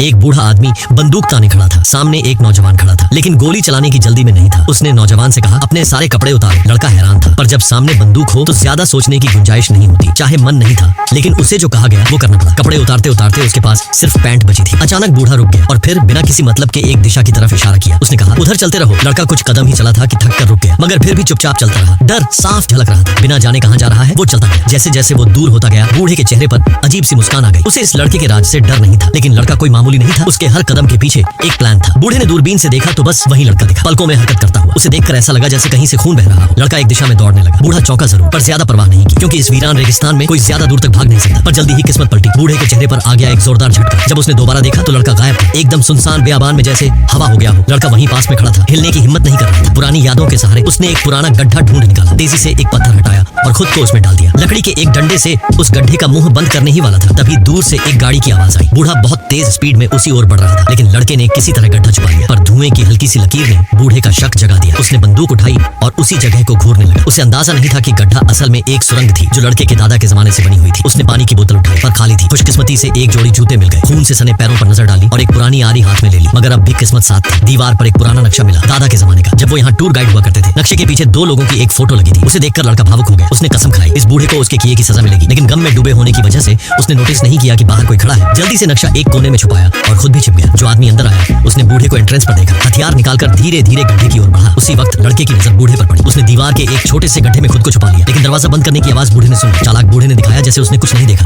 एक बूढ़ा आदमी बंदूक ताने खड़ा था। सामने एक नौजवान खड़ा था, लेकिन गोली चलाने की जल्दी में नहीं था। उसने नौजवान से कहा, अपने सारे कपड़े उतार। लड़का हैरान था, पर जब सामने बंदूक हो तो ज्यादा सोचने की गुंजाइश नहीं होती। चाहे मन नहीं था, लेकिन उसे जो कहा गया वो करना पड़ा। कपड़े उतारते उतारते उसके पास सिर्फ पैंट बची थी। अचानक बूढ़ा रुक गया और फिर बिना किसी मतलब के एक दिशा की तरफ इशारा किया। उसने कहा, उधर चलते रहो। लड़का कुछ कदम ही चला था कि थक कर रुक गया, मगर फिर भी चुपचाप चलता रहा। डर साफ झलक रहा था। बिना जाने कहां जा रहा है वो चलता गया। जैसे जैसे वो दूर होता गया, बूढ़े के चेहरे पर अजीब सी मुस्कान आ गई। उसे इस लड़के के राज से डर नहीं था, लेकिन लड़का कोई मामूली नहीं था। उसके हर कदम के पीछे एक प्लान था। बूढ़े ने दूरबीन से देखा तो बस वही लड़का दिखा, पलकों में हरकत करता हुआ। उसे देखकर ऐसा लगा जैसे कहीं से खून बह रहा हो। लड़का एक दिशा में दौड़ने लगा। बूढ़ा चौंका जरूर, पर ज्यादा परवाह नहीं की, क्योंकि इस वीरान रेगिस्तान में कोई ज्यादा दूर तक भाग नहीं सकता। पर जल्दी ही किस्मत पलटी। बूढ़े के चेहरे पर आ गया एक जोरदार झटका। जब उसने दोबारा देखा तो लड़का गायब था। एकदम सुनसान बेआबान में जैसे हवा हो गया हो। लड़का वहीं पास में खड़ा था, हिलने की हिम्मत नहीं कर रहा था। पुरानी यादों के सहारे उसने एक पुराना गड्ढा ढूंढ निकाला। तेजी से एक पत्थर हटाया और खुद को उसमें डाल दिया। लकड़ी के एक डंडे से उस गड्ढे का मुंह बंद करने ही वाला था, तभी दूर से एक गाड़ी की आवाज आई। बूढ़ा बहुत तेज स्पीड में उसी ओर बढ़ रहा था, लेकिन लड़के ने किसी तरह गड्ढा छुपा लिया। पर धुएं की हल्की सी लकीर ने बूढ़े का शक जगा दिया। उसने बंदूक उठाई और उसी जगह को घूरने लगा। उसे अंदाजा नहीं था कि गड्ढा असल में एक सुरंग थी, जो लड़के के दादा के जमाने से बनी हुई थी। उसने पानी की बोतल उठाई, पर खाली थी। खुशकिस्मती से एक जोड़ी जूते मिल गए। खून से सने पैरों पर नजर डाली और एक पुरानी आरी हाथ में ले ली। मगर अब भी किस्मत साथ थी। दीवार पर एक पुराना नक्शा मिला, दादा के जमाने का, जब वो यहाँ टूर गाइड हुआ करते थे। नक्शे के पीछे दो लोगों की एक फोटो लगी थी। उसे देखकर लड़का भावुक हो गया। उसने कसम खाई, इस बूढ़े को उसके किए की सजा मिलेगी। लेकिन गम में डूबे होने की वजह से उसने नोटिस नहीं किया कि बाहर कोई खड़ा है। जल्दी से नक्शा एक कोने में छुपाया और खुद भी छिप गया। जो आदमी अंदर आया, उसने बूढ़े को एंट्रेंस पर देखा। हथियार निकालकर धीरे धीरे गड्ढे की ओर बढ़ा। उसी वक्त लड़के की नजर बूढ़े पर पड़ी। उसने दीवार के एक छोटे से गड्ढे में खुद को छुपा लिया, लेकिन दरवाजा बंद करने की आवाज बूढ़े ने सुनी। चालाक बूढ़े ने दिखाया जैसे उसने कुछ नहीं देखा।